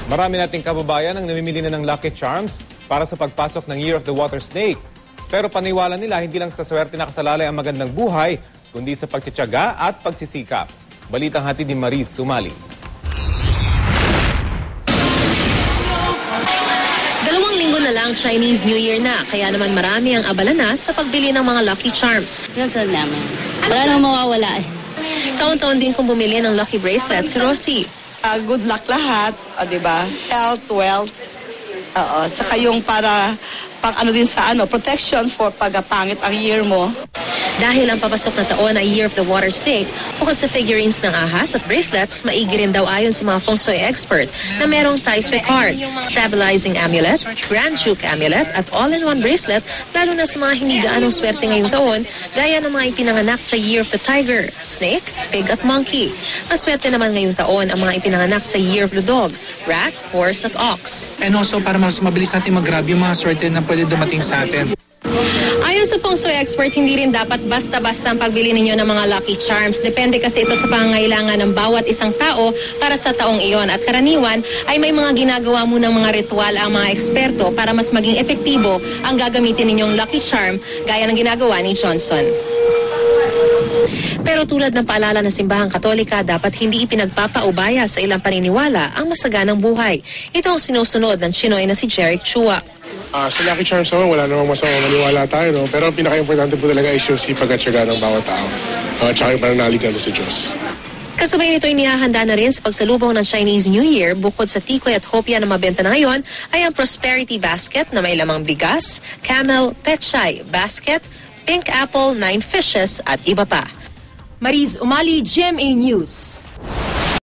Marami nating kababayan ang namimili na ng Lucky Charms para sa pagpasok ng Year of the Water Snake. Pero paniwala nila hindi lang sa swerte nakasalalay ang magandang buhay, kundi sa pagtitiyaga at pagsisikap. Balitang hatid ni Mariz Sumali. 2 linggo na lang Chinese New Year na, kaya naman marami ang abala na sa pagbili ng mga Lucky Charms. Nasaan naman? Wala nang mawawala eh. Taon-taon din kung bumili ng Lucky Bracelet si Rosie. Good luck lahat, di ba? Health, wealth. Tsaka yung para pang ano din sa protection for pagpangit ang year mo. Dahil ang papasok na taon ay Year of the Water Snake, bukod sa figurines ng ahas at bracelets, maigi rin daw ayon sa mga feng shui expert na merong Tai Sui card, stabilizing amulet, Grand Duke amulet at all-in-one bracelet, lalo na sa mga hindi gaanong swerte ngayong taon, gaya ng mga ipinanganak sa Year of the Tiger, Snake, Pig at Monkey. Maswerte naman ngayong taon ang mga ipinanganak sa Year of the Dog, Rat, Horse at Ox. And also para mas mabilis natin mag-grab yung mga swerte na pwede dumating sa atin. Ayon sa feng shui expert, hindi rin dapat basta-basta ang pagbili ninyo ng mga Lucky Charms. Depende kasi ito sa pangangailangan ng bawat isang tao para sa taong iyon. At karaniwan ay may mga ginagawa munang mga ritual ang mga eksperto para mas maging epektibo ang gagamitin ninyong Lucky Charm gaya ng ginagawa ni Johnson. Pero tulad ng paalala ng Simbahang Katolika, dapat hindi ipinagpapaubaya sa ilang paniniwala ang masaganang buhay. Ito ang sinusunod ng Chinoy na si Jeric Chua. Sa Lucky Charms naman, wala namang masamang maniwala tayo, no? Pero ang pinaka-importante po talaga is yung sipag at tiyaga ng bawat tao. Tsaka yung pananalig natin sa Diyos. Kasabay nito inihahanda na rin sa pagsalubong ng Chinese New Year, bukod sa tikoy at hopya na mabenta na ngayon, ay ang Prosperity Basket na may lamang bigas, camel, pechay, basket, pink apple, 9 fishes at iba pa. Mariz Umali, GMA News.